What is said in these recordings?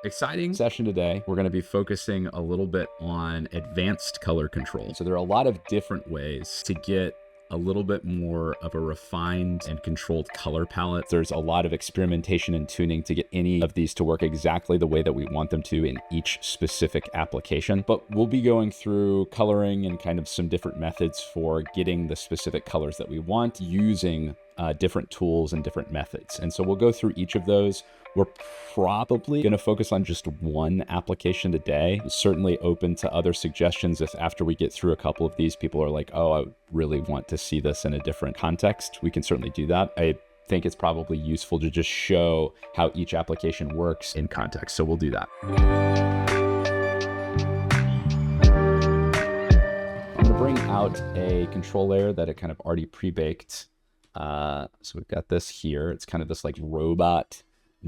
Exciting session today. We're going to be focusing a little bit on advanced color control. So there are a lot of different ways to get a little bit more of a refined and controlled color palette. There's a lot of experimentation and tuning to get any of these to work exactly the way that we want them to in each specific application. But we'll be going through coloring and kind of some different methods for getting the specific colors that we want using different tools and different methods. And so we'll go through each of those. We're probably going to focus on just one application today. Certainly open to other suggestions if after we get through a couple of these, people are like, oh, I really want to see this in a different context. We can certainly do that. I think it's probably useful to just show how each application works in context. So we'll do that. I'm going to bring out a control layer that it kind of already pre-baked. So we've got this here. It's kind of this like robot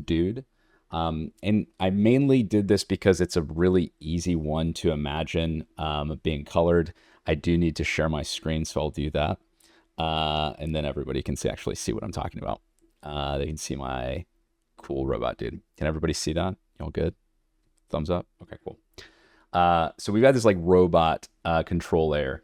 dude. And I mainly did this because it's a really easy one to imagine being colored. I do need to share my screen, so I'll do that. And then everybody can actually see what I'm talking about. They can see my cool robot dude. Can everybody see that? You all good? Thumbs up? Okay, cool. So we've got this like robot control layer.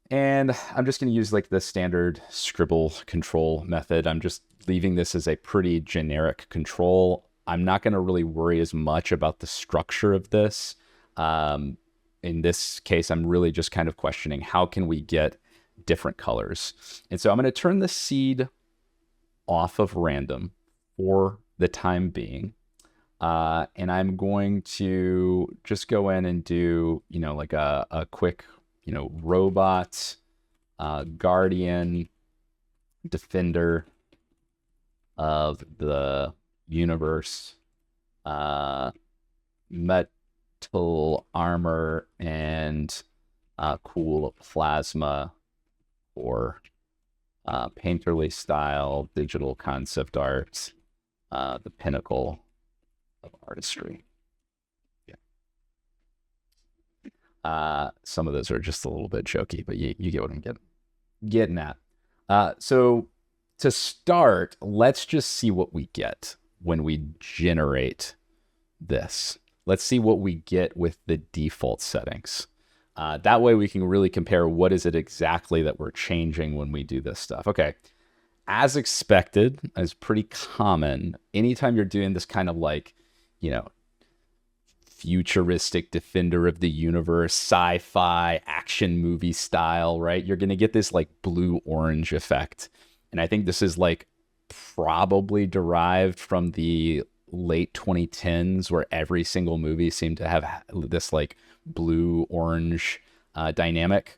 And I'm just going to use like the standard scribble control method. I'm just leaving this as a pretty generic control. I'm not going to really worry as much about the structure of this. In this case, I'm really just kind of questioning how can we get different colors. And so I'm going to turn the seed off of random for the time being. And I'm going to just go in and do, like a quick robot, guardian, defender of the universe, metal armor, and cool plasma or painterly style digital concept art, the pinnacle of artistry. Some of those are just a little bit jokey, but you get what I'm getting at. So to start, let's just see what we get when we generate this. Let's see what we get with the default settings. That way we can really compare what is it exactly that we're changing when we do this stuff. Okay, as expected, as pretty common, anytime you're doing this kind of like, futuristic defender of the universe, sci-fi action movie style, right? You're going to get this like blue-orange effect. And I think this is like probably derived from the late 2010s where every single movie seemed to have this like blue-orange dynamic.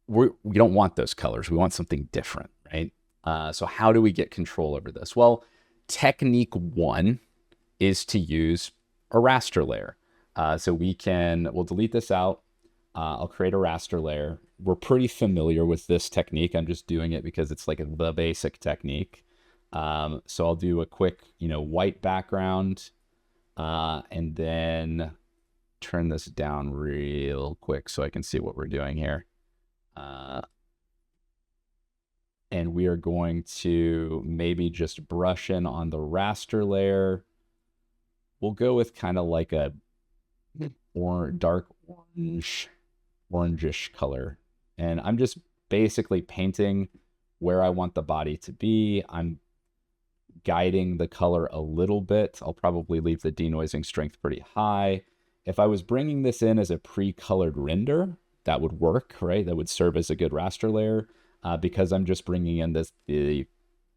We don't want those colors. We want something different, right? So how do we get control over this? Well, technique one is to use a raster layer. So we'll delete this out. I'll create a raster layer. We're pretty familiar with this technique. I'm just doing it because it's like the basic technique. So I'll do a quick, white background, and then turn this down real quick so I can see what we're doing here. And we are going to maybe just brush in on the raster layer. We'll go with kind of like a dark orangish color. And I'm just basically painting where I want the body to be. I'm guiding the color a little bit. I'll probably leave the denoising strength pretty high. If I was bringing this in as a pre-colored render, that would work, right? That would serve as a good raster layer because I'm just bringing in the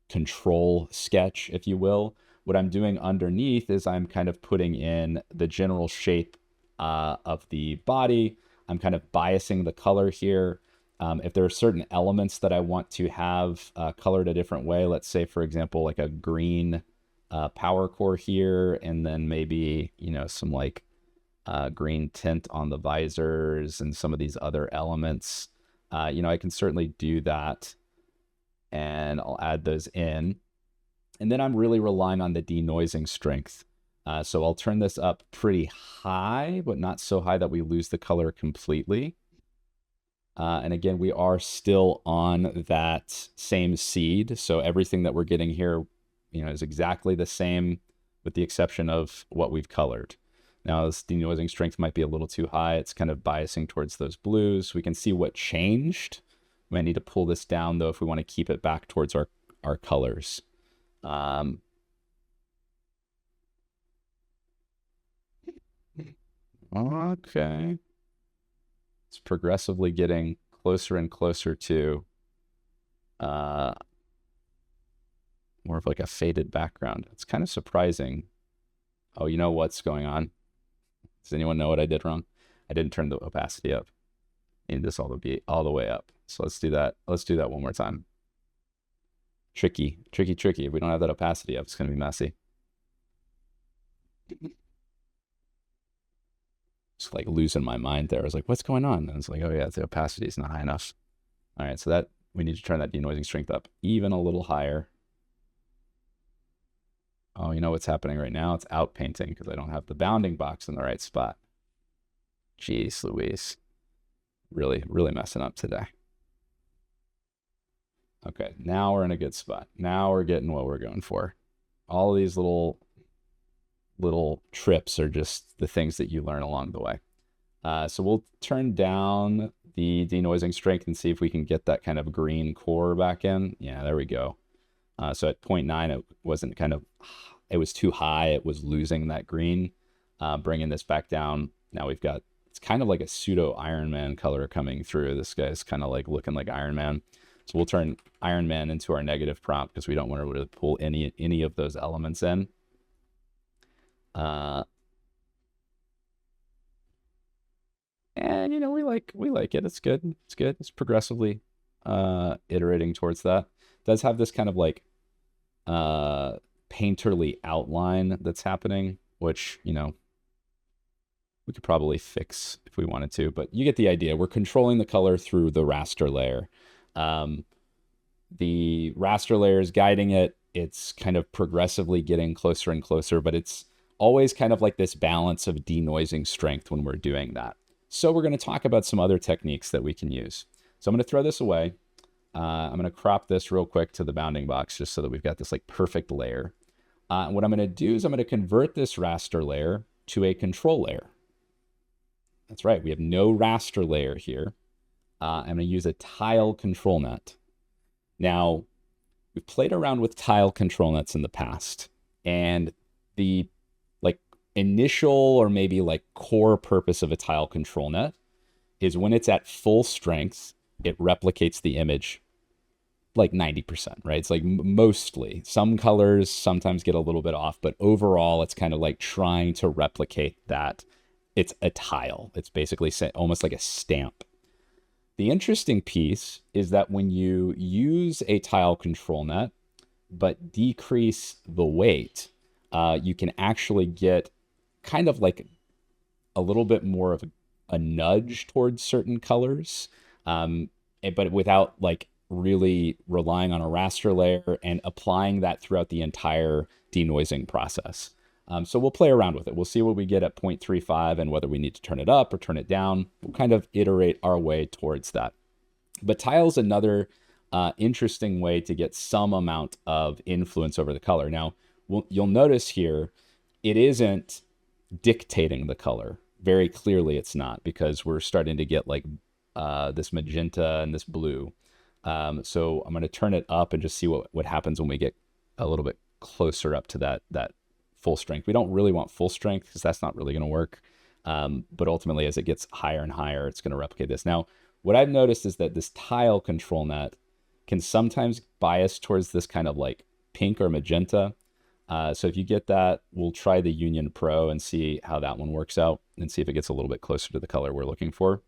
control sketch, if you will. What I'm doing underneath is I'm kind of putting in the general shape of the body. I'm kind of biasing the color here. If there are certain elements that I want to have colored a different way, let's say, for example, like a green power core here, and then maybe, some like green tint on the visors and some of these other elements, I can certainly do that. And I'll add those in. And then I'm really relying on the denoising strength. So I'll turn this up pretty high, but not so high that we lose the color completely. And again, we are still on that same seed. So everything that we're getting here, is exactly the same with the exception of what we've colored. Now this denoising strength might be a little too high. It's kind of biasing towards those blues. We can see what changed. We might need to pull this down though if we want to keep it back towards our colors. Okay. It's progressively getting closer and closer to more of like a faded background. It's kind of surprising. Oh, you know what's going on? Does anyone know what I did wrong? I didn't turn the opacity up. I need this all to be all the way up. So let's do that. Let's do that one more time. Tricky. If we don't have that opacity up, it's going to be messy. Just like losing my mind there. I was like, what's going on? And it's like, oh yeah, the opacity is not high enough. All right, so that we need to turn that denoising strength up even a little higher. Oh, you know what's happening right now? It's outpainting because I don't have the bounding box in the right spot. Jeez Louise. Really messing up today. Okay, now we're in a good spot. Now we're getting what we're going for. All these little trips are just the things that you learn along the way. So we'll turn down the denoising strength and see if we can get that kind of green core back in. Yeah, there we go. So at 0.9, it wasn't it was too high. It was losing that green. Bringing this back down. Now we've got, it's kind of like a pseudo Iron Man color coming through. This guy's kind of like looking like Iron Man. So we'll turn Iron Man into our negative prompt because we don't want to really pull any of those elements in. And you know, we like it. It's good. It's good. It's progressively iterating towards that. It does have this kind of like painterly outline that's happening, which, you know, we could probably fix if we wanted to, but you get the idea. We're controlling the color through the raster layer. The raster layer is guiding it. It's kind of progressively getting closer and closer, but it's always kind of like this balance of denoising strength when we're doing that. So we're going to talk about some other techniques that we can use. So I'm going to throw this away. I'm going to crop this real quick to the bounding box just so that we've got this like perfect layer. And what I'm going to do is I'm going to convert this raster layer to a control layer. That's right. We have no raster layer here. I'm going to use a tile control net. Now, we've played around with tile control nets in the past, and the like initial or maybe like core purpose of a tile control net is when it's at full strength, it replicates the image like 90%, right? It's like mostly. Some colors sometimes get a little bit off, but overall it's kind of like trying to replicate that. It's a tile. It's basically almost like a stamp. The interesting piece is that when you use a tile control net, but decrease the weight, you can actually get kind of like a little bit more of a nudge towards certain colors, but without like really relying on a raster layer and applying that throughout the entire denoising process. So we'll play around with it. We'll see what we get at 0.35 and whether we need to turn it up or turn it down. We'll kind of iterate our way towards that. But tile's another interesting way to get some amount of influence over the color. Now, you'll notice here, it isn't dictating the color. Very clearly it's not, because we're starting to get like this magenta and this blue. So I'm going to turn it up and just see what happens when we get a little bit closer up to that full strength. We don't really want full strength because that's not really going to work. But ultimately, as it gets higher and higher, it's going to replicate this. Now, what I've noticed is that this tile control net can sometimes bias towards this kind of like pink or magenta. So if you get that, we'll try the Union Pro and see how that one works out and see if it gets a little bit closer to the color we're looking for.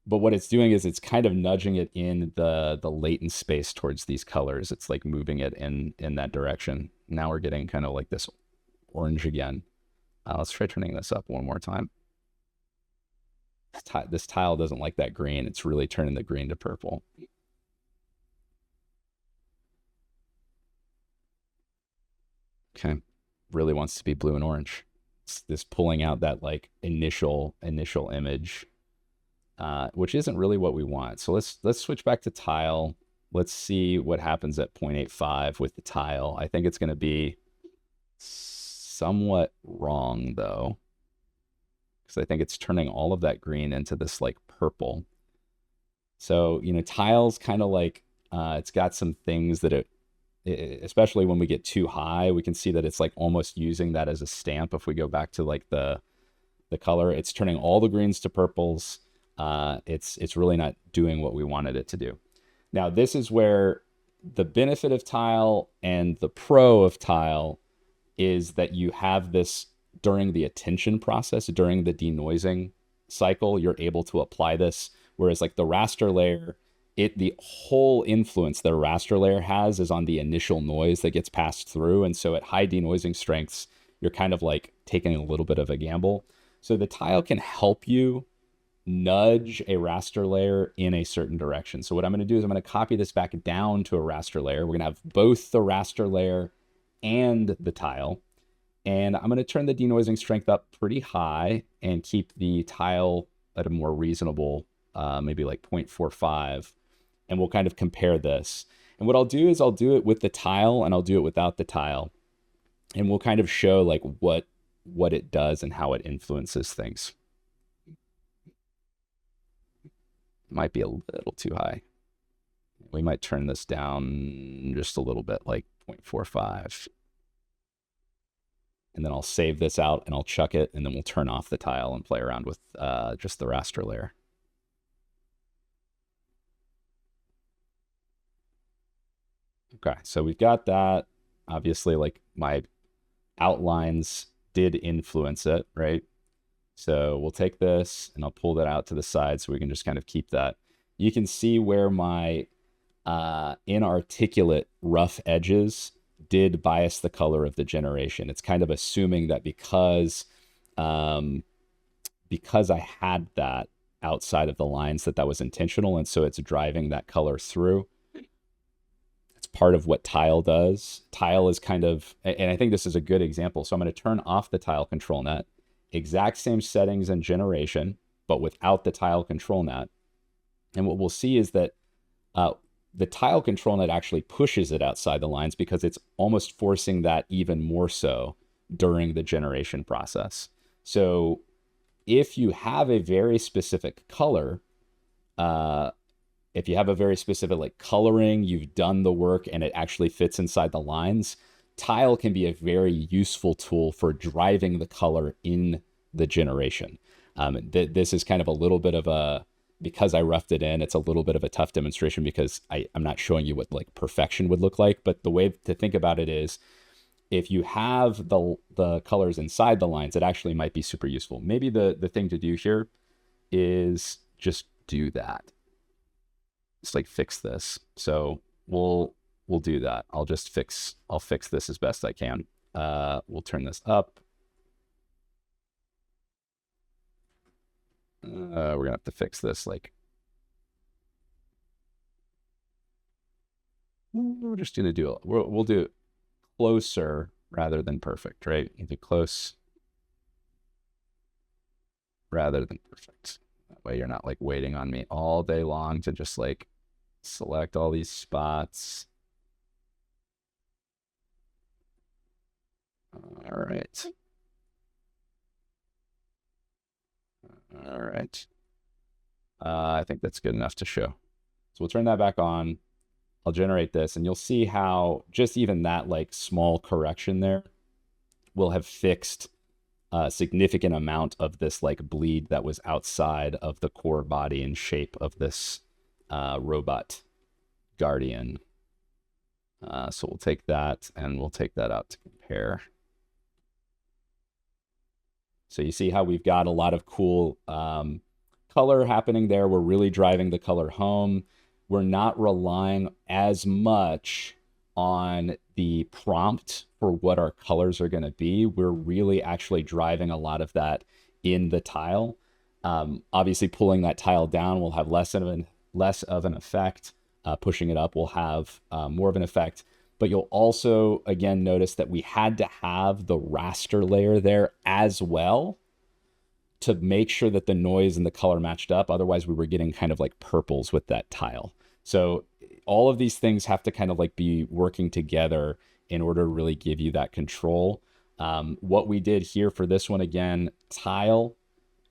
But what it's doing is it's kind of nudging it in the latent space towards these colors. It's like moving it in that direction. Now we're getting kind of like this orange again. Let's try turning this up one more time. This tile doesn't like that green. It's really turning the green to purple. Okay, really wants to be blue and orange. It's this pulling out that like initial image. Which isn't really what we want. So let's switch back to tile. let's see what happens at 0.85 with the tile. I think it's going to be somewhat wrong though, because I think it's turning all of that green into this like purple. So, you know, tiles kind of like, it's got some things that especially when we get too high, we can see that it's like almost using that as a stamp. If we go back to like the color, it's turning all the greens to purples. It's really not doing what we wanted it to do. Now, this is where the benefit of tile and the pro of tile is that you have this during the attention process, during the denoising cycle, you're able to apply this. Whereas like the raster layer, the whole influence that a raster layer has is on the initial noise that gets passed through. And so at high denoising strengths, you're kind of like taking a little bit of a gamble. So the tile can help you nudge a raster layer in a certain direction. So what I'm going to do is I'm going to copy this back down to a raster layer. We're going to have both the raster layer and the tile. And I'm going to turn the denoising strength up pretty high and keep the tile at a more reasonable, maybe like 0.45. And we'll kind of compare this. And what I'll do is I'll do it with the tile and I'll do it without the tile. And we'll kind of show like what it does and how it influences things. Might be a little too high. We might turn this down just a little bit, like 0.45. And then I'll save this out and I'll chuck it, and then we'll turn off the tile and play around with just the raster layer. Okay, so we've got that. Obviously, like my outlines did influence it, right? So we'll take this and I'll pull that out to the side so we can just kind of keep that. You can see where my inarticulate rough edges did bias the color of the generation. It's kind of assuming that because I had that outside of the lines that was intentional, and so it's driving that color through. It's part of what tile does. Tile is kind of, and I think this is a good example. So I'm going to turn off the tile control net. Exact same settings and generation, but without the tile control net. And what we'll see is that the tile control net actually pushes it outside the lines because it's almost forcing that even more so during the generation process. So if you have a very specific color, if you have a very specific like coloring, you've done the work and it actually fits inside the lines, tile can be a very useful tool for driving the color in the generation. This is kind of a little bit of a, because I roughed it in, it's a little bit of a tough demonstration because I'm not showing you what like perfection would look like. But the way to think about it is, if you have the colors inside the lines, it actually might be super useful. Maybe the thing to do here is just do that. Just like fix this. So we'll do that. I'll fix this as best I can. We'll turn this up. We're gonna have to fix this. Like, we're just gonna do it. We'll do it closer rather than perfect, right? You do close rather than perfect. That way you're not like waiting on me all day long to just like select all these spots. All right. All right. I think that's good enough to show. So we'll turn that back on. I'll generate this, and you'll see how just even that like small correction there will have fixed a significant amount of this like bleed that was outside of the core body and shape of this robot guardian. So we'll take that and we'll take that out to compare. So you see how we've got a lot of cool color happening there. We're really driving the color home. We're not relying as much on the prompt for what our colors are going to be. We're really actually driving a lot of that in the tile. Obviously, pulling that tile down will have less of an effect. Pushing it up will have more of an effect. But you'll also, again, notice that we had to have the raster layer there as well to make sure that the noise and the color matched up. Otherwise, we were getting kind of like purples with that tile. So all of these things have to kind of like be working together in order to really give you that control. What we did here for this one, again, tile,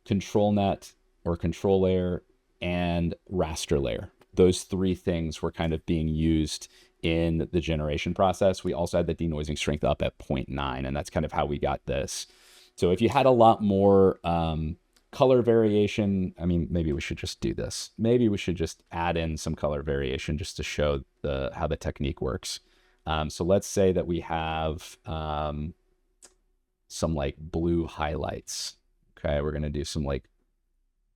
control net or control layer, and raster layer. Those three things were kind of being used in the generation process. We also had the denoising strength up at 0.9, and that's kind of how we got this. So if you had a lot more color variation, I mean, maybe we should just do this. Maybe we should just add in some color variation just to show how the technique works. So let's say that we have some like blue highlights. Okay, we're gonna do some like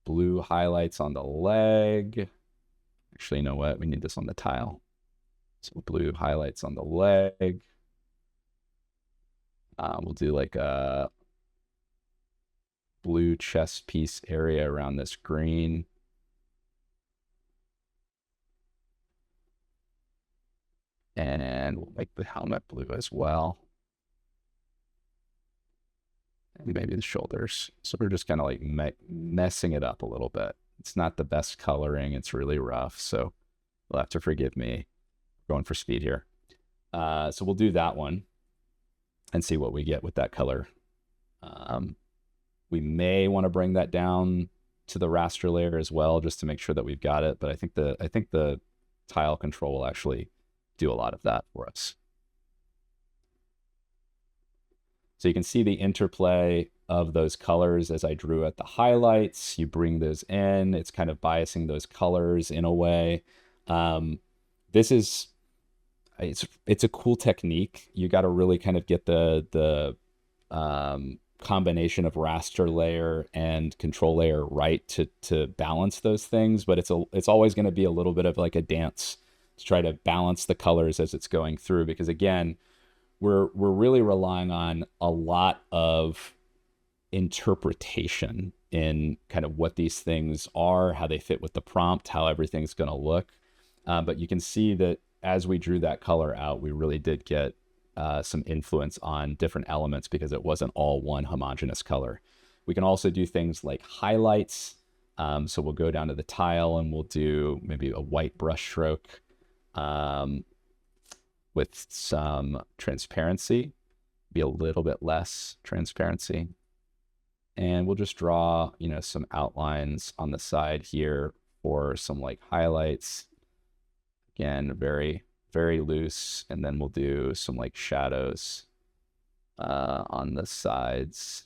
blue highlights on the leg. Actually, you know what? We need this on the tile. So blue highlights on the leg. We'll do like a blue chest piece area around this green. And we'll make the helmet blue as well. And maybe the shoulders. So we're just kind of like messing it up a little bit. It's not the best coloring. It's really rough. So you'll have to forgive me. Going for speed here. So we'll do that one and see what we get with that color. We may want to bring that down to the raster layer as well, just to make sure that we've got it. But I think the tile control will actually do a lot of that for us. So you can see the interplay of those colors as I drew at the highlights. You bring those in. It's kind of biasing those colors in a way. This is, it's a cool technique. You got to really kind of get the combination of raster layer and control layer right to balance those things. But it's always going to be a little bit of like a dance to try to balance the colors as it's going through, because again, we're really relying on a lot of interpretation in kind of what these things are, how they fit with the prompt, how everything's going to look. But you can see that as we drew that color out, we really did get some influence on different elements because it wasn't all one homogeneous color. We can also do things like highlights. So we'll go down to the tile and we'll do maybe a white brush stroke with some transparency, be a little bit less transparency. And we'll just draw, you know, some outlines on the side here for some like highlights. Again, very, very loose. And then we'll do some like shadows on the sides.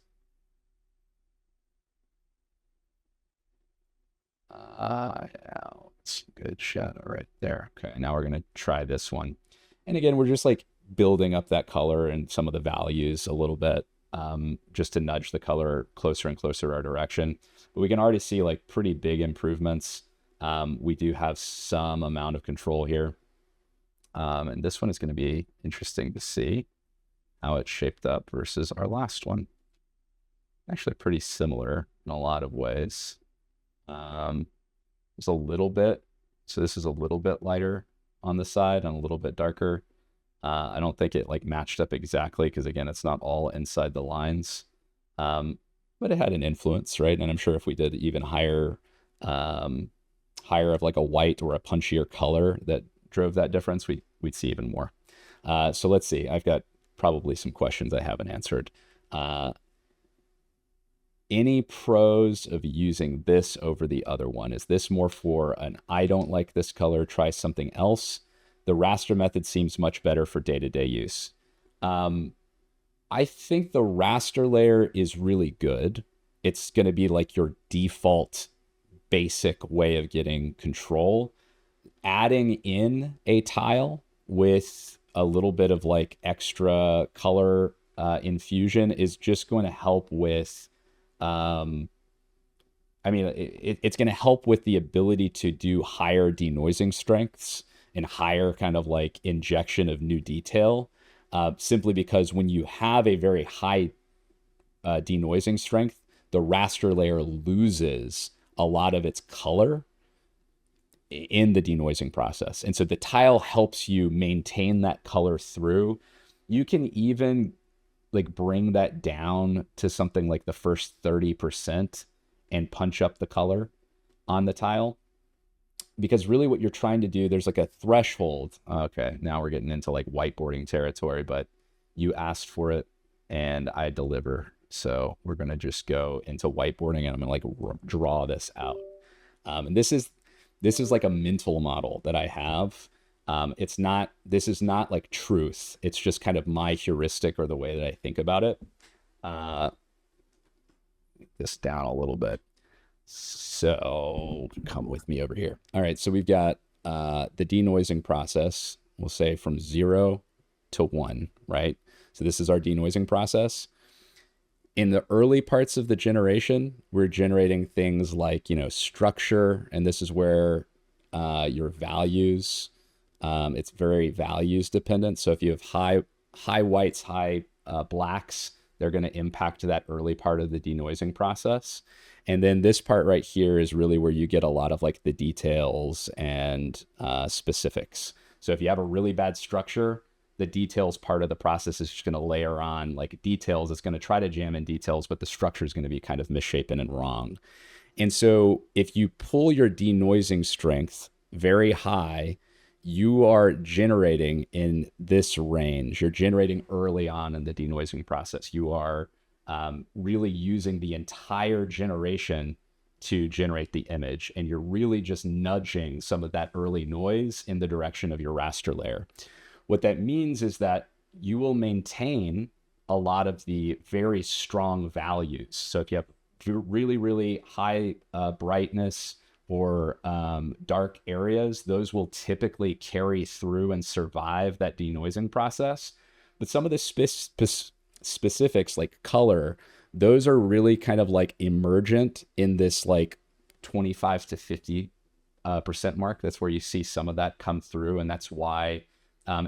It's a good shadow right there. Okay, now we're gonna try this one. And again, we're just like building up that color and some of the values a little bit, just to nudge the color closer and closer our direction. But we can already see like pretty big improvements. We do have some amount of control here. And this one is going to be interesting to see how it's shaped up versus our last one. Actually pretty similar in a lot of ways. There's a little bit, so this is a little bit lighter on the side and a little bit darker. I don't think it like matched up exactly because again, it's not all inside the lines, but it had an influence, right? And I'm sure if we did even higher of like a white or a punchier color that drove that difference, we'd see even more. So let's see, I've got probably some questions I haven't answered. Any pros of using this over the other one? Is this more for an I don't like this color, try something else? The raster method seems much better for day-to-day use. I think the raster layer is really good. It's going to be like your default basic way of getting control. Adding in a tile with a little bit of like extra color infusion is just going to help with I mean, it's going to help with the ability to do higher denoising strengths and higher kind of like injection of new detail, simply because when you have a very high denoising strength, the raster layer loses a lot of its color in the denoising process. And so the tile helps you maintain that color through. You can even like bring that down to something like the first 30% and punch up the color on the tile. because really what you're trying to do, there's like a threshold. Okay, now we're getting into like whiteboarding territory, but you asked for it and I deliver. So we're going to just go into whiteboarding and I'm going to like draw this out. And this is like a mental model that I have. This is not like truth. It's just kind of my heuristic or the way that I think about it. This down a little bit. So come with me over here. All right, so we've got the denoising process. We'll say from 0 to 1, right? So this is our denoising process. In the early parts of the generation, we're generating things like, structure, and this is where your values, it's very values dependent. So if you have high whites, high blacks, they're going to impact that early part of the denoising process. And then this part right here is really where you get a lot of like the details and specifics. So if you have a really bad structure, the details part of the process is just going to layer on like details. It's going to try to jam in details, but the structure is going to be kind of misshapen and wrong. And so if you pull your denoising strength very high, you are generating in this range. You're generating early on in the denoising process. You are really using the entire generation to generate the image. And you're really just nudging some of that early noise in the direction of your raster layer. What that means is that you will maintain a lot of the very strong values. So if you have really, really high brightness or dark areas, those will typically carry through and survive that denoising process. But some of the specifics like color, those are really kind of like emergent in this like 25 to 50% mark. That's where you see some of that come through. And that's why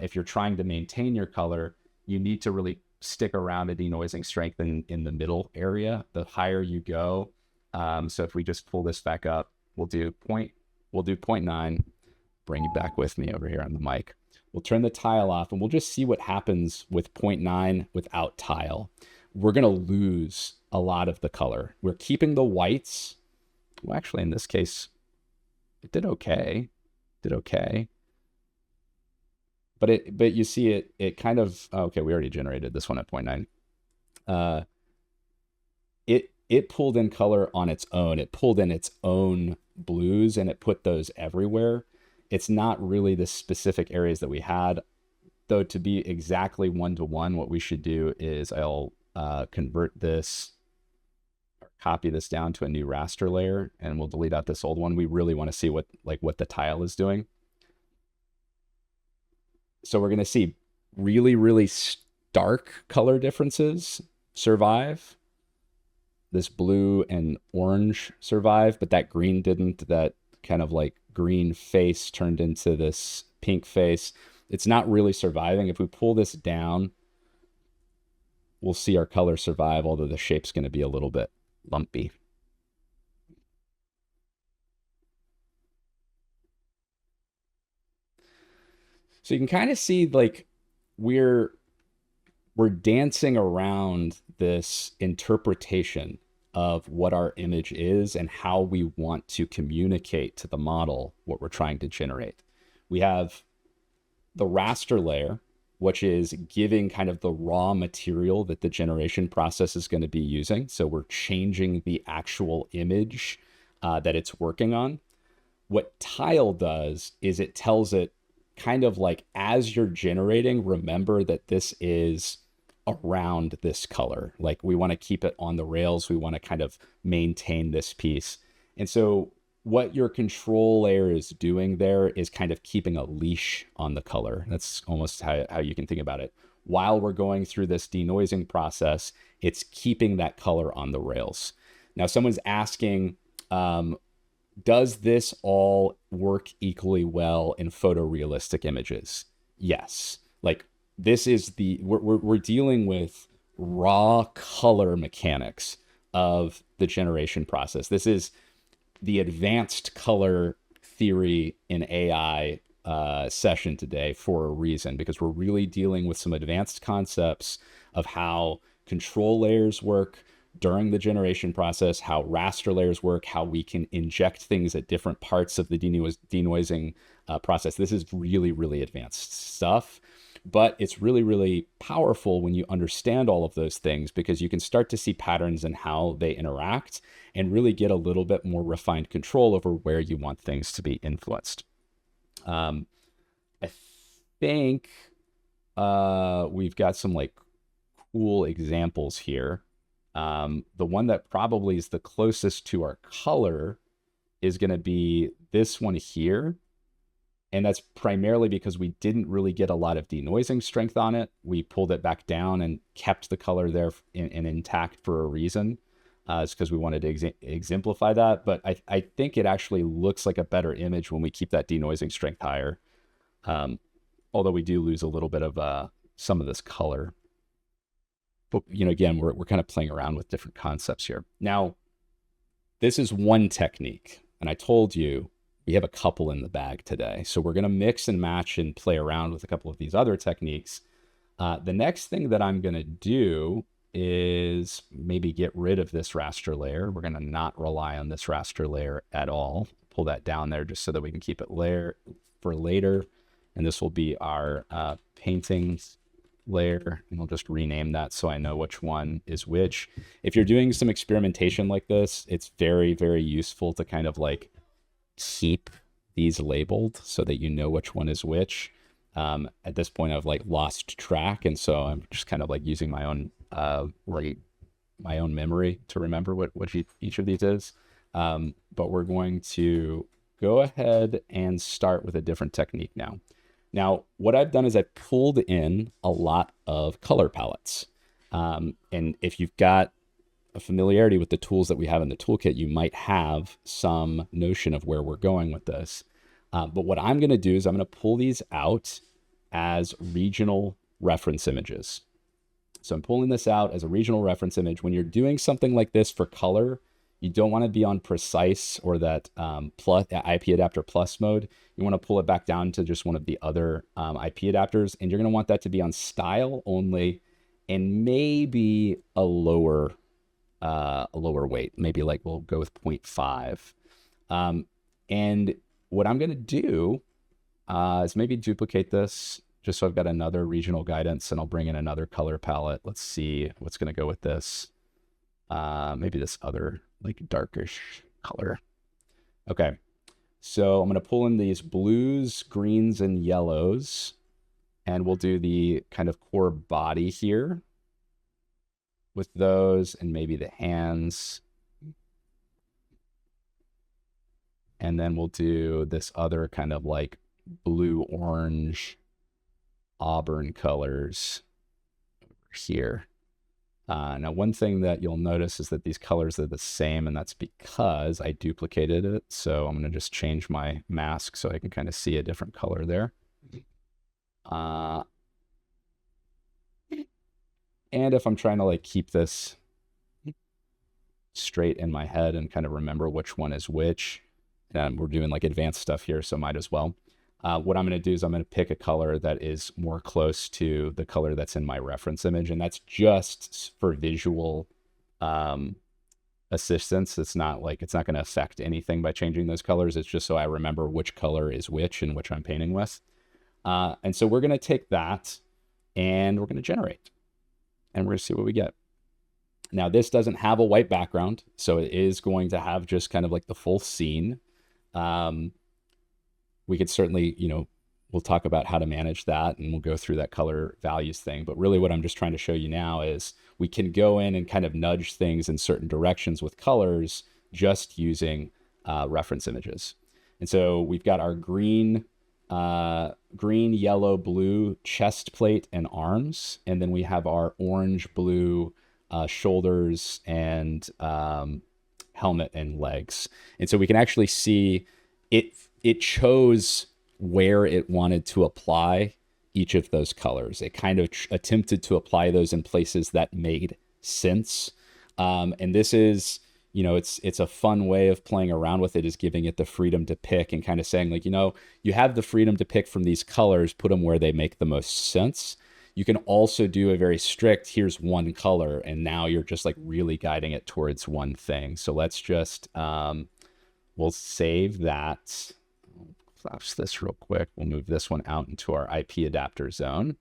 if you're trying to maintain your color, you need to really stick around a denoising strength in the middle area. The higher you go, so if we just pull this back up, we'll do 0.9. Bring you back with me over here on the mic. We'll turn the tile off and we'll just see what happens with 0.9 without tile. We're going to lose a lot of the color. We're keeping the whites. Well, actually, in this case, it did okay. But you see it kind of, okay, we already generated this one at 0.9. It pulled in color on its own. It pulled in its own blues and it put those everywhere. It's not really the specific areas that we had, though. To be exactly 1-to-1, what we should do is I'll convert this, or copy this down to a new raster layer, and we'll delete out this old one. We really want to see what the tile is doing. So we're going to see really, really stark color differences survive. This blue and orange survive, but that green didn't. That kind of like green face turned into this pink face. It's not really surviving. If we pull this down, we'll see our color survive, although the shape's going to be a little bit lumpy. So you can kind of see like we're dancing around this interpretation of what our image is and how we want to communicate to the model what we're trying to generate. We have the raster layer, which is giving kind of the raw material that the generation process is going to be using. So we're changing the actual image that it's working on. What tile does is it tells it kind of like, as you're generating, remember that this is around this color. Like we want to keep it on the rails. We want to kind of maintain this piece. And so what your control layer is doing there is kind of keeping a leash on the color. That's almost how you can think about it. While we're going through this denoising process, it's keeping that color on the rails. Now, someone's asking, does this all work equally well in photorealistic images? Yes. Like this is we're dealing with raw color mechanics of the generation process. This is the advanced color theory in AI session today for a reason, because we're really dealing with some advanced concepts of how control layers work, during the generation process, how raster layers work, how we can inject things at different parts of the denoising process. This is really, really advanced stuff, but it's really, really powerful when you understand all of those things, because you can start to see patterns in how they interact and really get a little bit more refined control over where you want things to be influenced. I think we've got some like cool examples here. The one that probably is the closest to our color is going to be this one here. And that's primarily because we didn't really get a lot of denoising strength on it. We pulled it back down and kept the color there and intact for a reason. It's because we wanted to exemplify that. But I think it actually looks like a better image when we keep that denoising strength higher. Although we do lose a little bit of some of this color. But, you know, again, we're kind of playing around with different concepts here. Now, this is one technique. And I told you, we have a couple in the bag today. So we're going to mix and match and play around with a couple of these other techniques. The next thing that I'm going to do is maybe get rid of this raster layer. We're going to not rely on this raster layer at all. Pull that down there just so that we can keep it layer for later. And this will be our paintings layer, and we'll just rename that so I know which one is which. If you're doing some experimentation like this, it's very, very useful to kind of like keep these labeled so that you know which one is which. At this point, I've like lost track, and so I'm just kind of like using my own my own memory to remember what each of these is. But we're going to go ahead and start with a different technique now. Now, what I've done is I've pulled in a lot of color palettes. And if you've got a familiarity with the tools that we have in the toolkit, you might have some notion of where we're going with this. But what I'm going to do is I'm going to pull these out as regional reference images. So I'm pulling this out as a regional reference image. When you're doing something like this for color, you don't want to be on precise or that IP adapter plus mode. You want to pull it back down to just one of the other IP adapters, and you're going to want that to be on style only, and maybe a lower weight. Maybe like we'll go with 0.5. And what I'm going to do is maybe duplicate this just so I've got another regional guidance, and I'll bring in another color palette. Let's see what's going to go with this. Maybe this other like darkish color. Okay, so I'm going to pull in these blues, greens, and yellows, and we'll do the kind of core body here with those, and maybe the hands. And then we'll do this other kind of like blue, orange, auburn colors over here. Now, one thing that you'll notice is that these colors are the same, and that's because I duplicated it. So I'm going to just change my mask so I can kind of see a different color there. And if I'm trying to like keep this straight in my head and kind of remember which one is which, and we're doing like advanced stuff here, so might as well. What I'm going to do is I'm going to pick a color that is more close to the color that's in my reference image, and that's just for visual assistance. It's not going to affect anything by changing those colors. It's just so I remember which color is which and which I'm painting with. And so we're going to take that and we're going to generate, and we're going to see what we get. Now, this doesn't have a white background, so it is going to have just kind of like the full scene. We could certainly, we'll talk about how to manage that, and we'll go through that color values thing. But really what I'm just trying to show you now is we can go in and kind of nudge things in certain directions with colors just using reference images. And so we've got our green, yellow, blue chest plate and arms. And then we have our orange, blue shoulders and helmet and legs. And so we can actually see it chose where it wanted to apply each of those colors. It kind of attempted to apply those in places that made sense. And this is, it's a fun way of playing around with it, is giving it the freedom to pick and kind of saying like, you have the freedom to pick from these colors, put them where they make the most sense. You can also do a very strict, here's one color, and now you're just like really guiding it towards one thing. So let's just, we'll save that. Flash this real quick. We'll move this one out into our IP adapter zone.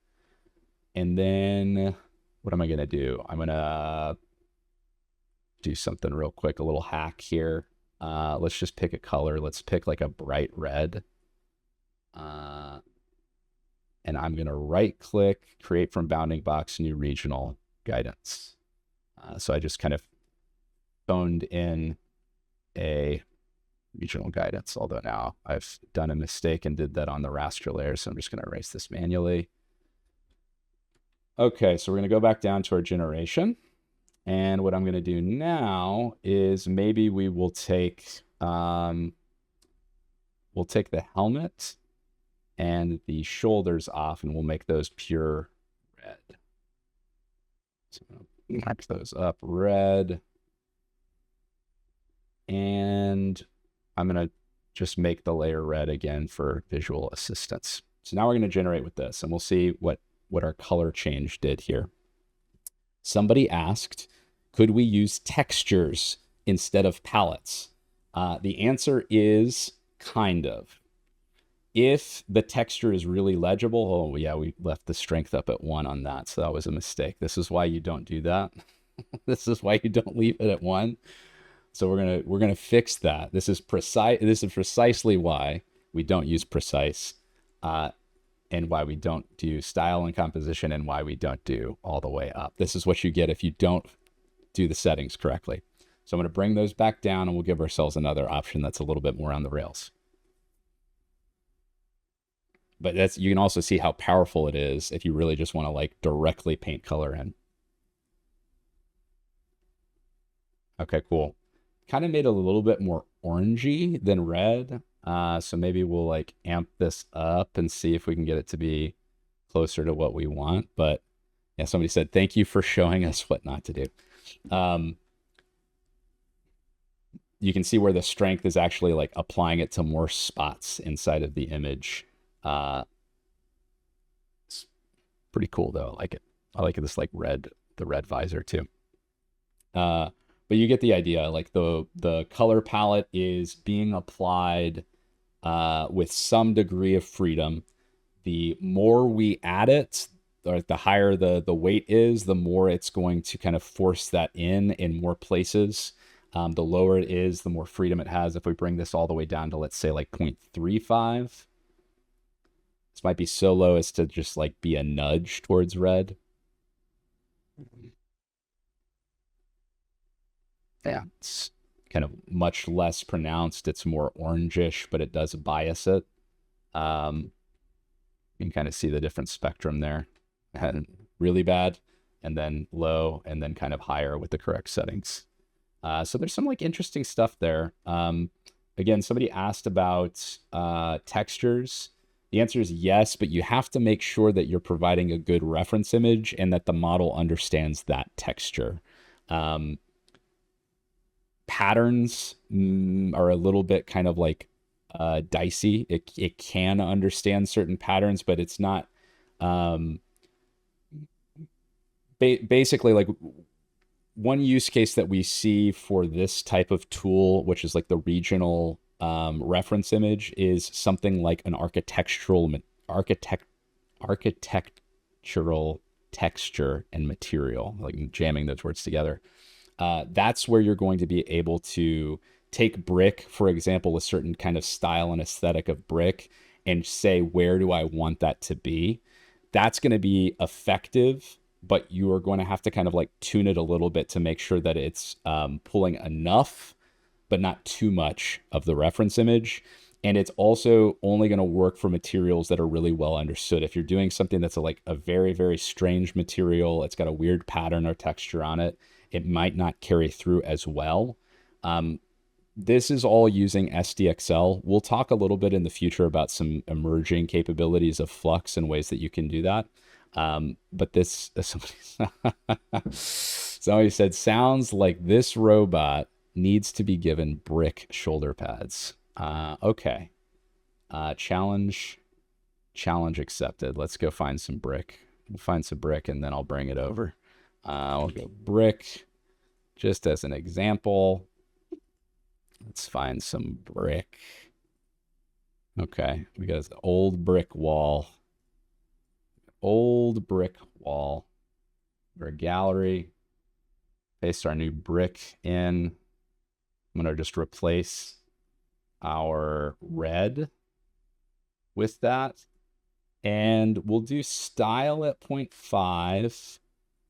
And then what am I going to do? I'm going to do something real quick, a little hack here. Let's just pick a color. Let's pick like a bright red. And I'm going to right click, create from bounding box, new regional guidance. So I just kind of phoned in a regional guidance, although now I've done a mistake and did that on the raster layer. So I'm just going to erase this manually. Okay, so we're going to go back down to our generation. And what I'm going to do now is maybe we will take, we'll take the helmet and the shoulders off, and we'll make those pure red. So mark those up red. And I'm going to just make the layer red again for visual assistance. So now we're going to generate with this, and we'll see what our color change did here. Somebody asked, could we use textures instead of palettes? The answer is kind of. If the texture is really legible, oh yeah, we left the strength up at 1 on that, so that was a mistake. This is why you don't do that. This is why you don't leave it at 1. So we're gonna fix that. This is precisely why we don't use precise, and why we don't do style and composition, and why we don't do all the way up. This is what you get if you don't do the settings correctly. So I'm going to bring those back down, and we'll give ourselves another option that's a little bit more on the rails. But that's, you can also see how powerful it is if you really just want to like directly paint color in. Okay, cool. Kind of made it a little bit more orangey than red. So maybe we'll like amp this up and see if we can get it to be closer to what we want. But yeah, somebody said, thank you for showing us what not to do. You can see where the strength is actually like applying it to more spots inside of the image. It's pretty cool though. I like it. I like this like red, the red visor too. But you get the idea. Like the color palette is being applied with some degree of freedom. The more we add it, or the higher the weight is, the more it's going to kind of force that in more places. The lower it is, the more freedom it has. If we bring this all the way down to, let's say, like 0.35, this might be so low as to just like be a nudge towards red. Yeah, it's kind of much less pronounced. It's more orangish, but it does bias it. You can kind of see the different spectrum there. And really bad, and then low, and then kind of higher with the correct settings. So there's some like interesting stuff there. Again, somebody asked about textures. The answer is yes, but you have to make sure that you're providing a good reference image and that the model understands that texture. Patterns are a little bit kind of like dicey. It can understand certain patterns, but it's not basically like one use case that we see for this type of tool, which is like the regional reference image, is something like an architectural texture and material, like jamming those words together. That's where you're going to be able to take brick, for example, a certain kind of style and aesthetic of brick, and say, where do I want that to be? That's going to be effective, but you are going to have to kind of like tune it a little bit to make sure that it's pulling enough, but not too much of the reference image. And it's also only going to work for materials that are really well understood. If you're doing something that's like a very, very strange material, it's got a weird pattern or texture on it, it might not carry through as well. This is all using SDXL. We'll talk a little bit in the future about some emerging capabilities of Flux and ways that you can do that. But this, somebody said, sounds like this robot needs to be given brick shoulder pads. Okay. Challenge accepted. Let's go find some brick We'll find some brick and then I'll bring it over. We'll go brick just as an example. Let's find some brick. Okay, we got an old brick wall. Old brick wall. Or a gallery. Paste our new brick in. I'm going to just replace our red with that. And we'll do style at 0.5.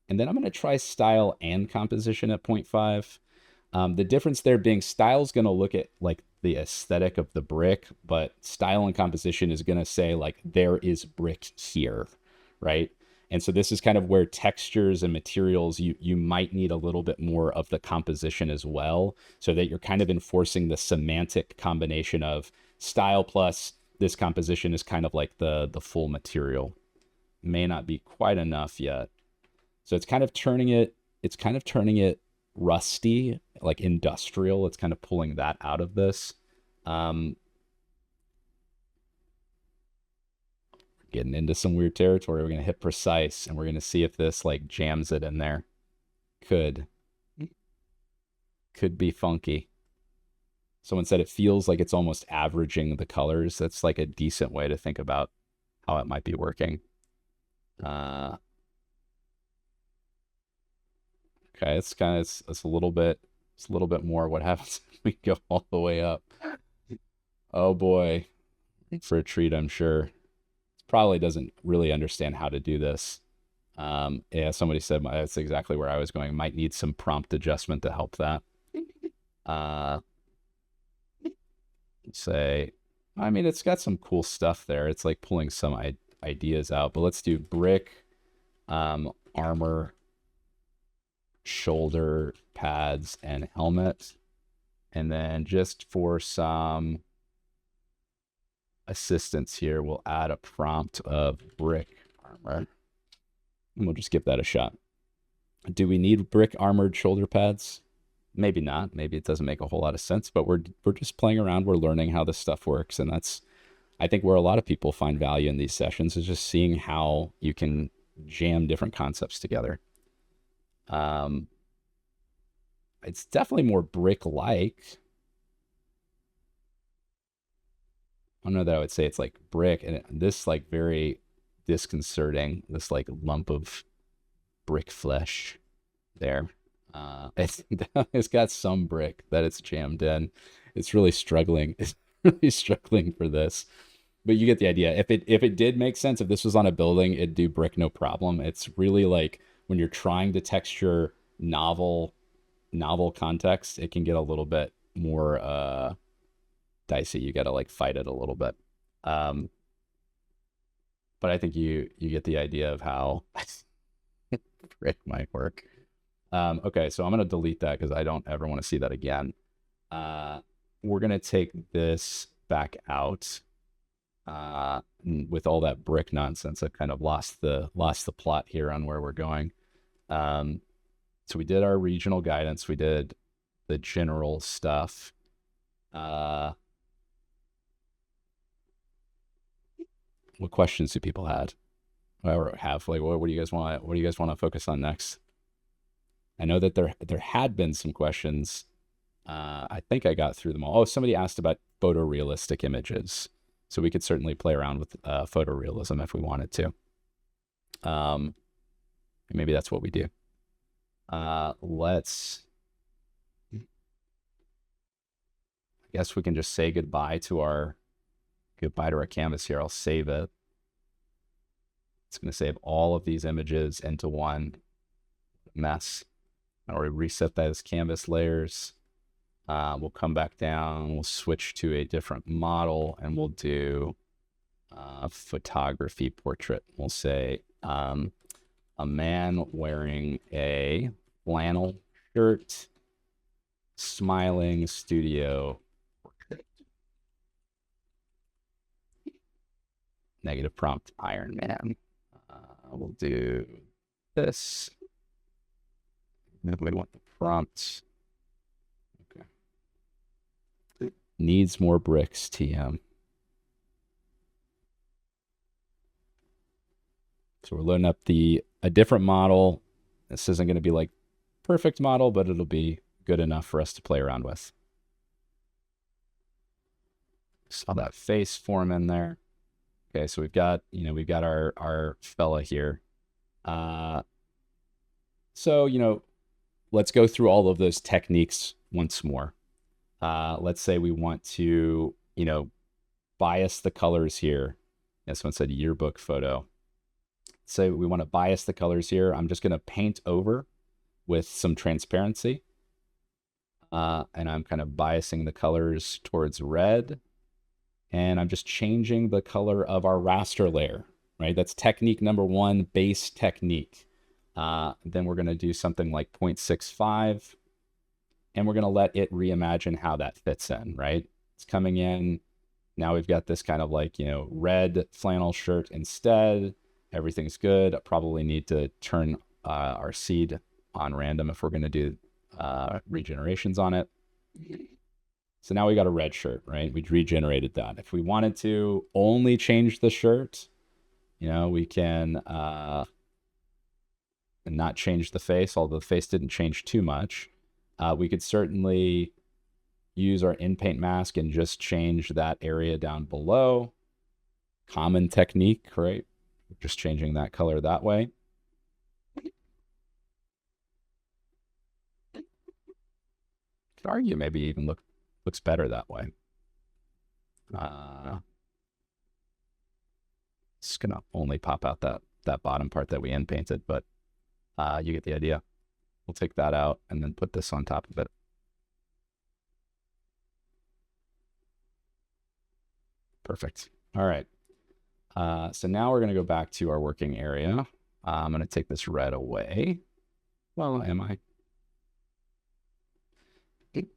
And then I'm going to try style and composition at 0.5. The difference there being style is going to look at like the aesthetic of the brick, but style and composition is going to say like there is brick here, right? And so this is kind of where textures and materials, you might need a little bit more of the composition as well, so that you're kind of enforcing the semantic combination of style plus this composition is kind of like the full material. May not be quite enough yet. So it's kind of turning it rusty, like industrial. It's kind of pulling that out of this. Getting into some weird territory. We're going to hit precise and we're going to see if this like jams it in there. Could be funky. Someone said it feels like it's almost averaging the colors. That's like a decent way to think about how it might be working. Okay, it's a little bit more. What happens if we go all the way up? Oh boy, for a treat, I'm sure. Probably doesn't really understand how to do this. Yeah, somebody said that's exactly where I was going. Might need some prompt adjustment to help that. Say, I mean, it's got some cool stuff there. It's like pulling some ideas out, but let's do brick, armor, shoulder pads, and helmet. And then just for some assistance here, we'll add a prompt of brick armor. And we'll just give that a shot. Do we need brick armored shoulder pads? Maybe not. Maybe it doesn't make a whole lot of sense, but we're just playing around. We're learning how this stuff works. And that's, I think, where a lot of people find value in these sessions, is just seeing how you can jam different concepts together. It's definitely more brick-like. I don't know that I would say it's like brick, and this like very disconcerting, this like lump of brick flesh there. It's got some brick that it's jammed in. It's really struggling. It's really struggling for this, but you get the idea. If it did make sense, if this was on a building, it'd do brick no problem. It's really like when you're trying to texture novel context, it can get a little bit more dicey. You got to like fight it a little bit. But I think you get the idea of how brick might work. Okay, so I'm going to delete that because I don't ever want to see that again. We're going to take this back out. With all that brick nonsense, I've kind of lost the plot here on where we're going. So we did our regional guidance. We did the general stuff. What questions do people have? Or have, like, what do you guys want? What do you guys want to focus on next? I know that there had been some questions. I think I got through them all. Oh, somebody asked about photorealistic images. So we could certainly play around with photorealism if we wanted to. Maybe that's what we do. I guess we can just say goodbye to our canvas here. I'll save it. It's going to save all of these images into one mess. I'll reset those canvas layers. We'll come back down. We'll switch to a different model, and we'll do photography portrait. We'll say a man wearing a flannel shirt, smiling studio portrait. Negative prompt Iron Man. We'll do this. Then we want the prompt. Okay. Needs more bricks, TM. So we're loading up a different model. This isn't going to be like perfect model, but it'll be good enough for us to play around with. Saw that face form in there. Okay, so we've got our fella here. So let's go through all of those techniques once more. Let's say we want to bias the colors here. This one said yearbook photo. So we want to bias the colors here. I'm just going to paint over with some transparency. And I'm kind of biasing the colors towards red. And I'm just changing the color of our raster layer, right? That's technique number one, base technique. Then we're going to do something like 0.65. And we're going to let it reimagine how that fits in, right? It's coming in. Now we've got this kind of like, red flannel shirt instead. Everything's good. I probably need to turn our seed on random if we're going to do regenerations on it. So now we got a red shirt, right? We regenerated that. If we wanted to only change the shirt, we can not change the face, although the face didn't change too much. We could certainly use our in-paint mask and just change that area down below. Common technique, right? Just changing that color that way. Could argue maybe even looks better that way. It's gonna only pop out that bottom part that we in-painted, but you get the idea. We'll take that out and then put this on top of it. Perfect. All right. So now we're going to go back to our working area. I'm going to take this red away. Well, am I?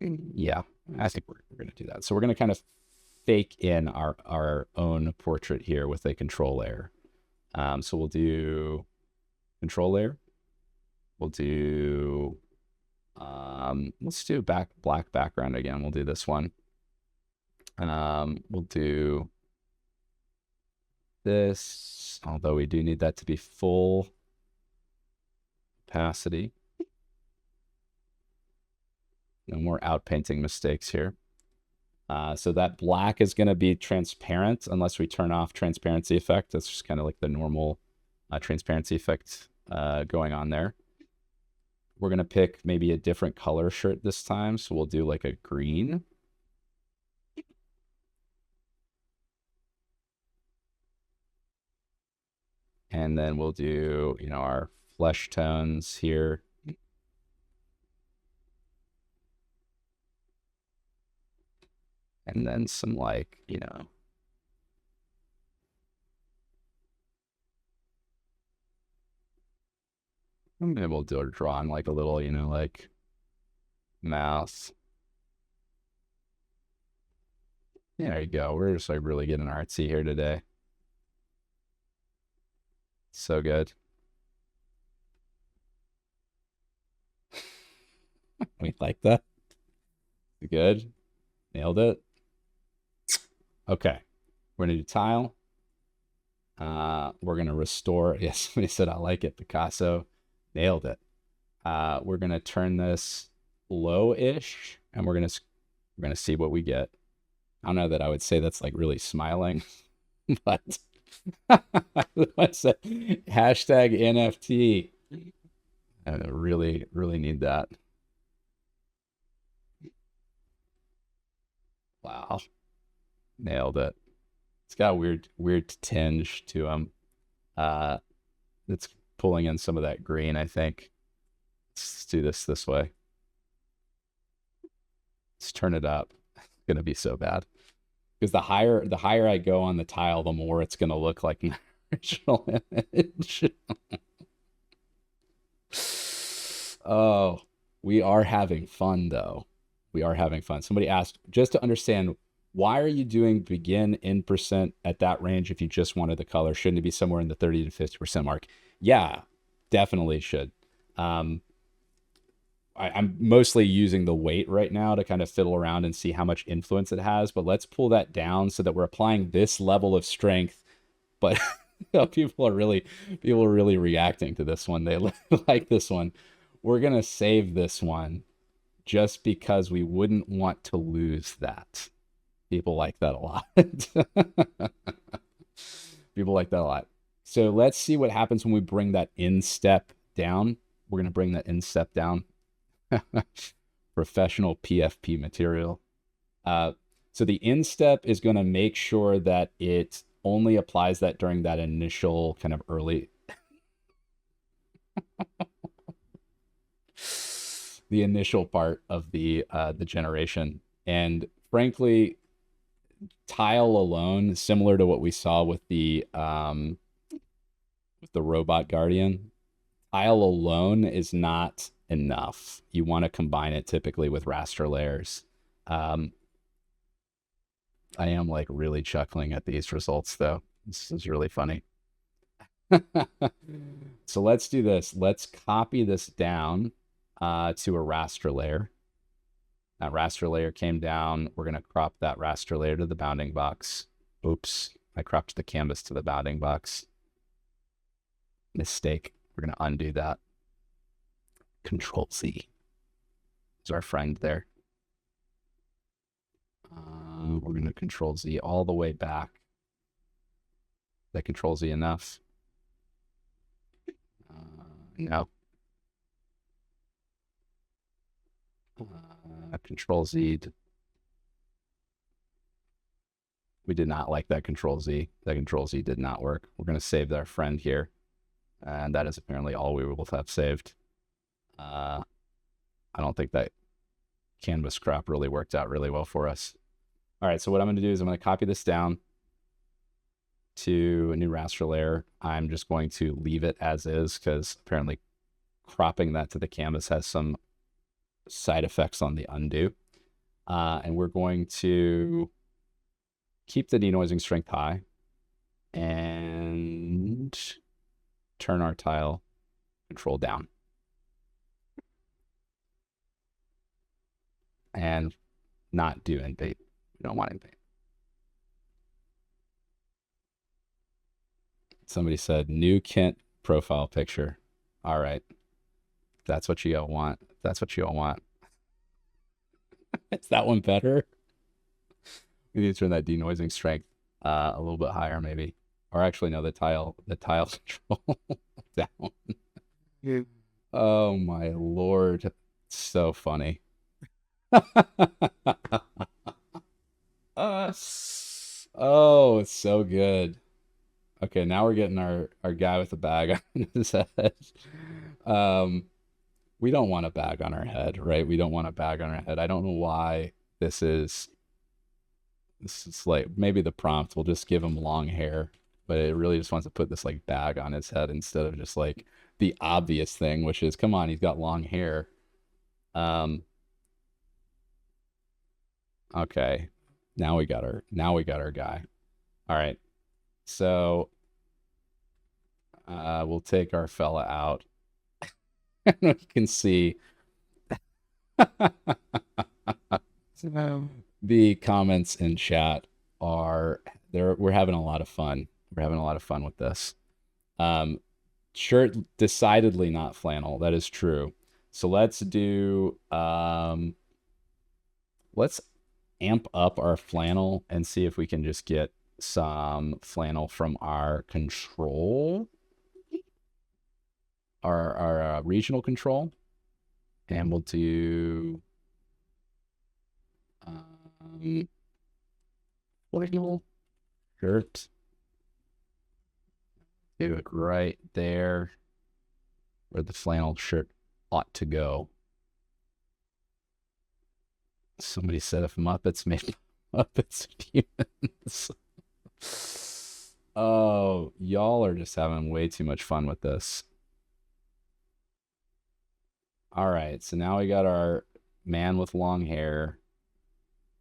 Yeah, I think we're going to do that. So we're going to kind of fake in our own portrait here with a control layer. So we'll do control layer. We'll do, let's do black background again. We'll do this one. We'll do this, although we do need that to be full opacity. No more outpainting mistakes here. So that black is going to be transparent unless we turn off transparency effect. That's just kind of like the normal transparency effect going on there. We're going to pick maybe a different color shirt this time. So we'll do like a green. And then we'll do, our flesh tones here. And then some like, maybe we'll do a drawing like a little, like mouth. Yeah, there you go. We're just like really getting artsy here today. So good. We like that. Good. Nailed it. Okay. We're going to do tile. We're going to restore. Yes, somebody said, I like it. Picasso. Nailed it. We're going to turn this low-ish, and we're going to see what we get. I don't know that I would say that's like really smiling, but what's that? Hashtag NFT. I really, really need that. Wow. Nailed it. It's got a weird tinge to him. It's pulling in some of that green, I think. Let's do this way. Let's turn it up. It's gonna be so bad. Because the higher I go on the tile, the more it's gonna look like my original image. Oh, we are having fun though. We are having fun. Somebody asked, just to understand, why are you doing begin in percent at that range if you just wanted the color? Shouldn't it be somewhere in the 30 to 50% mark? Yeah, definitely should. I'm mostly using the weight right now to kind of fiddle around and see how much influence it has, but let's pull that down so that we're applying this level of strength, but People are really reacting to this one. They like this one. We're gonna save this one just because we wouldn't want to lose that. People like that a lot. People like that a lot. So let's see what happens when we bring that instep down. We're going to bring that instep down. Professional PFP material. So the instep is going to make sure that it only applies that during that initial kind of early. The initial part of the generation. And frankly, tile alone, similar to what we saw with the robot guardian, tile alone is not enough. You want to combine it typically with raster layers. I am like really chuckling at these results though. This is really funny. So let's do this. Let's copy this down to a raster layer. That raster layer came down. We're going to crop that raster layer to the bounding box. Oops, I cropped the canvas to the bounding box. Mistake. We're going to undo that. Control Z is our friend there. We're going to Control Z all the way back. Is that Control Z enough? No. Control Z. We did not like that Control Z. That Control Z did not work. We're going to save our friend here. And that is apparently all we will have saved. I don't think that canvas crop really worked out really well for us. All right, so what I'm going to do is I'm going to copy this down to a new raster layer. I'm just going to leave it as is because apparently cropping that to the canvas has some side effects on the undo. And we're going to keep the denoising strength high and turn our tile control down. And not do invade. We don't want invade. Somebody said new Kent profile picture. All right. That's what you all want. That's what you all want. Is that one better? We need to turn that denoising strength a little bit higher, maybe. Or actually, no, the tile control down. Yeah. Oh my Lord. So funny. Oh, it's so good. Okay, now we're getting our guy with the bag on his head. We don't want a bag on our head, right? We don't want a bag on our head. I don't know why this is like, maybe the prompt will just give him long hair, but it really just wants to put this like bag on his head instead of just like the obvious thing, which is, come on, he's got long hair. Okay, now we got our guy. All right, so we'll take our fella out. And we can see the comments in chat are there. We're having a lot of fun. We're having a lot of fun with this. Shirt, decidedly not flannel. That is true. So let's do, let's amp up our flannel and see if we can just get some flannel from our control, our regional control. And we'll do flannel shirt. Do it right there where the flannel shirt ought to go. Somebody said if Muppets made Muppets humans. Oh, y'all are just having way too much fun with this. All right, so now we got our man with long hair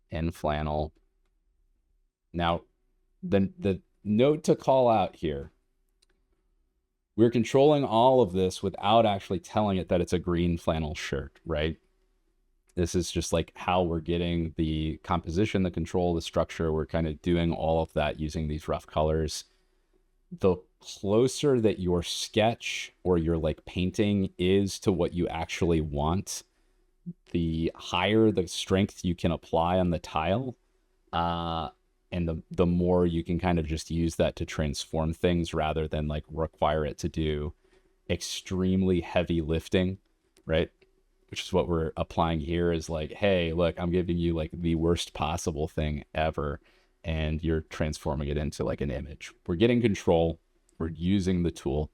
in flannel. Now, the note to call out here, we're controlling all of this without actually telling it that it's a green flannel shirt, right? This is just like how we're getting the composition, the control, the structure. We're kind of doing all of that using these rough colors. the closer that your sketch or your like painting is to what you actually want, the higher the strength you can apply on the tile, uh, and the more you can kind of just use that to transform things rather than like require it to do extremely heavy lifting, right? Which is what we're applying here is like, hey, look, I'm giving you like the worst possible thing ever, and you're transforming it into like an image. We're getting control, we're using the tool,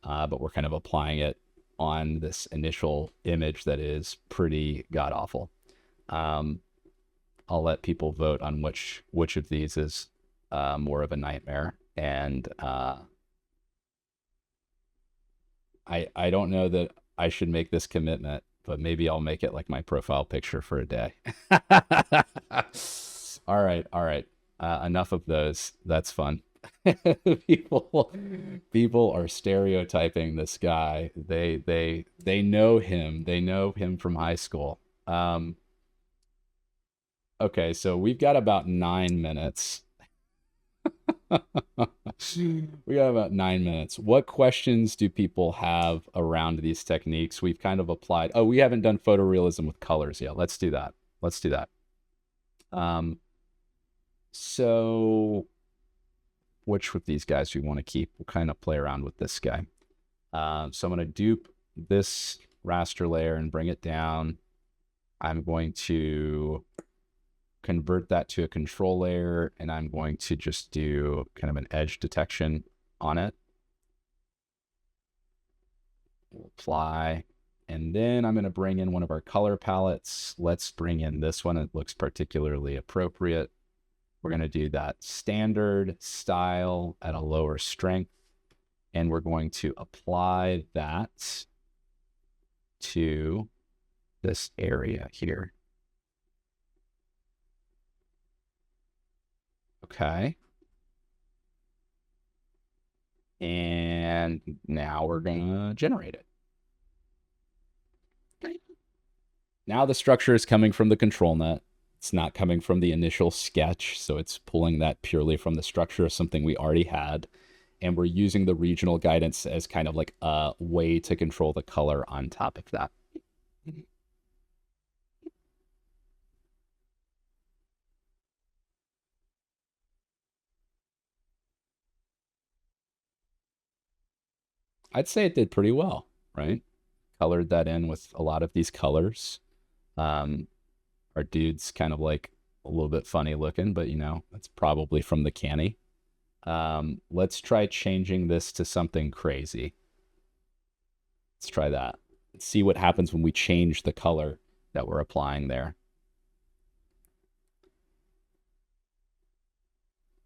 but we're kind of applying it on this initial image that is pretty god awful. I'll let people vote on which of these is more of a nightmare, and I don't know that I should make this commitment, but maybe I'll make it like my profile picture for a day. All right, all right. Enough of those. That's fun. people people are stereotyping this guy. They know him. They know him from high school. Okay, so we've got about 9 minutes. We got about 9 minutes. What questions do people have around these techniques? We've kind of applied. Oh, we haven't done photorealism with colors yet. Let's do that. Let's do that. So which of these guys we want to keep? We'll kind of play around with this guy. So I'm going to dupe this raster layer and bring it down. I'm going to convert that to a control layer, and I'm going to just do kind of an edge detection on it. We'll apply, and then I'm going to bring in one of our color palettes. Let's bring in this one. It looks particularly appropriate. We're going to do that standard style at a lower strength, and we're going to apply that to this area here. Okay. And now we're gonna generate it. Now the structure is coming from the control net. It's not coming from the initial sketch, so it's pulling that purely from the structure of something we already had. And we're using the regional guidance as kind of like a way to control the color on top of that. I'd say it did pretty well, right? Colored that in with a lot of these colors. Our dude's kind of like a little bit funny looking, but you know, that's probably from the canny. Let's try changing this to something crazy. Let's try that. Let's see what happens when we change the color that we're applying there.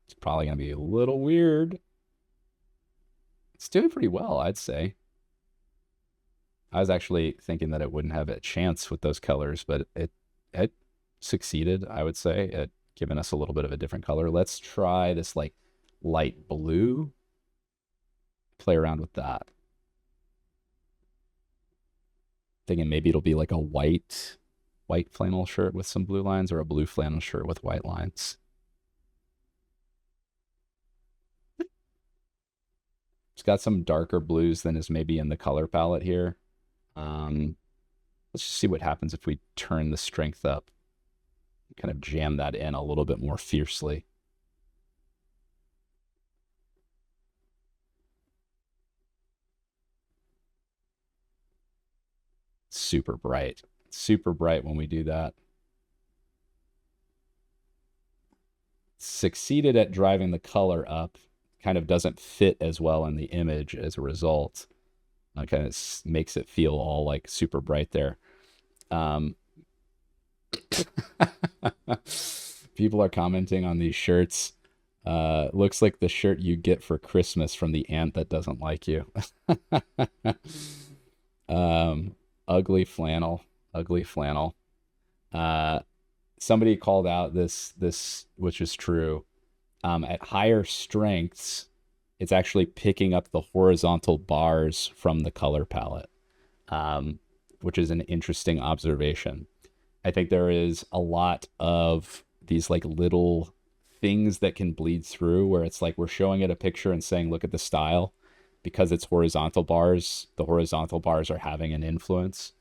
It's probably going to be a little weird. It's doing pretty well, I'd say. I was actually thinking that it wouldn't have a chance with those colors, but it succeeded, I would say, at giving us a little bit of a different color. Let's try this like light blue. Play around with that. Thinking maybe it'll be like a white flannel shirt with some blue lines, or a blue flannel shirt with white lines. It's got some darker blues than is maybe in the color palette here. Let's just see what happens if we turn the strength up, kind of jam that in a little bit more fiercely. Super bright when we do that. Succeeded at driving the color up, kind of doesn't fit as well in the image as a result. Kind of makes it feel all like super bright there. People are commenting on these shirts. Looks like the shirt you get for Christmas from the aunt that doesn't like you. Ugly flannel. Somebody called out this, which is true. At higher strengths, it's actually picking up the horizontal bars from the color palette, which is an interesting observation. I think there is a lot of these like little things that can bleed through where it's like we're showing it a picture and saying, look at the style. Because it's horizontal bars, the horizontal bars are having an influence,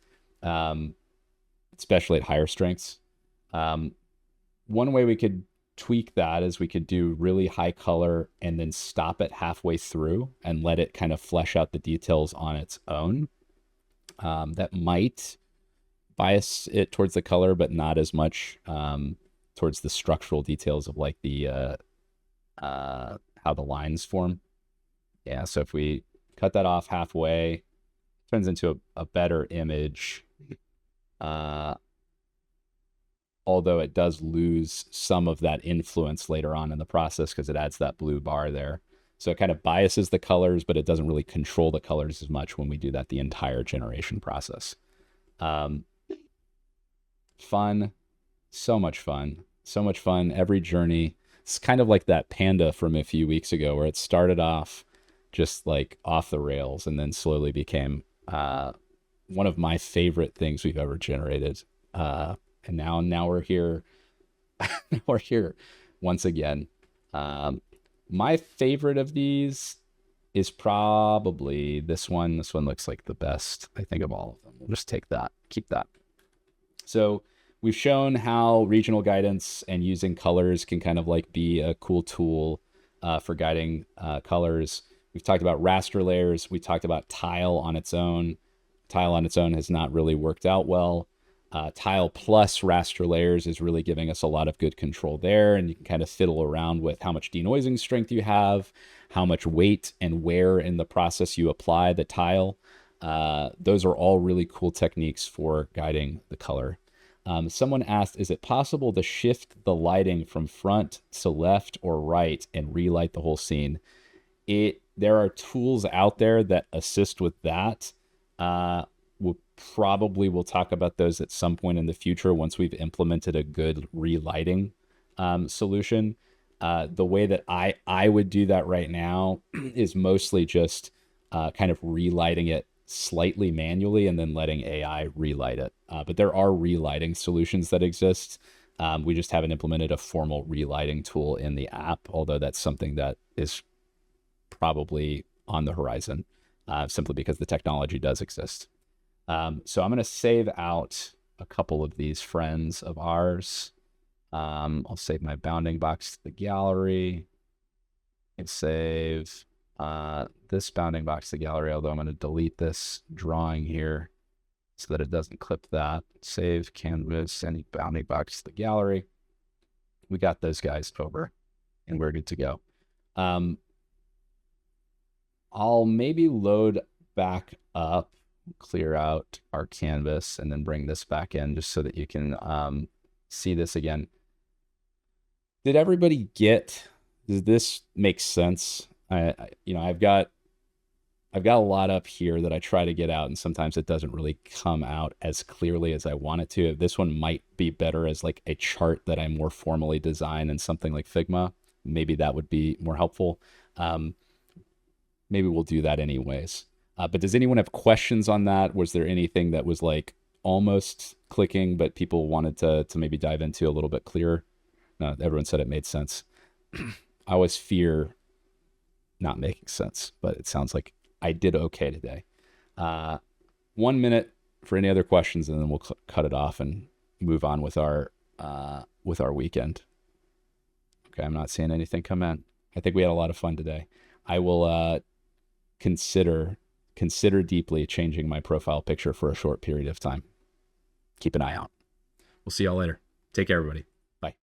especially at higher strengths. One way we could tweak that is we could do really high color and then stop it halfway through and let it kind of flesh out the details on its own. That might bias it towards the color, but not as much towards the structural details of like the how the lines form. Yeah, so if we cut that off halfway, turns into a better image. Although it does lose some of that influence later on in the process because it adds that blue bar there. So it kind of biases the colors, but it doesn't really control the colors as much when we do that the entire generation process. Fun, so much fun, so much fun. Every journey. It's kind of like that panda from a few weeks ago where it started off just like off the rails and then slowly became one of my favorite things we've ever generated. And now we're here. We're here once again. My favorite of these is probably this one. This one looks like the best, I think, of all of them. We'll just take that, keep that. So we've shown how regional guidance and using colors can kind of like be a cool tool for guiding colors. We've talked about raster layers. We talked about tile on its own. Tile on its own has not really worked out well. Tile plus raster layers is really giving us a lot of good control there. And you can kind of fiddle around with how much denoising strength you have, how much weight and where in the process you apply the tile. Those are all really cool techniques for guiding the color. Someone asked, is it possible to shift the lighting from front to left or right and relight the whole scene? There are tools out there that assist with that. We'll talk about those at some point in the future once we've implemented a good relighting solution. The way that I would do that right now is mostly just kind of relighting it slightly manually and then letting AI relight it. But there are relighting solutions that exist. We just haven't implemented a formal relighting tool in the app, although that's something that is probably on the horizon, simply because the technology does exist. So I'm going to save out a couple of these friends of ours. I'll save my bounding box to the gallery and save this bounding box to the gallery, although I'm going to delete this drawing here so that it doesn't clip that. Save canvas and bounding box to the gallery. We got those guys over and we're good to go. I'll maybe load back up, clear out our canvas, and then bring this back in just so that you can see this again. Did everybody get, does this make sense? I've got a lot up here that I try to get out, and sometimes it doesn't really come out as clearly as I want it to. This one might be better as like a chart that I more formally design in something like Figma. Maybe that would be more helpful. Maybe we'll do that anyways. But does anyone have questions on that? Was there anything that was like almost clicking, but people wanted to maybe dive into a little bit clearer? No, everyone said it made sense. I always fear not making sense, but it sounds like I did okay today. 1 minute for any other questions, and then we'll cut it off and move on with our weekend. Okay, I'm not seeing anything come in. I think we had a lot of fun today. I will consider deeply changing my profile picture for a short period of time. Keep an eye out. We'll see y'all later. Take care, everybody.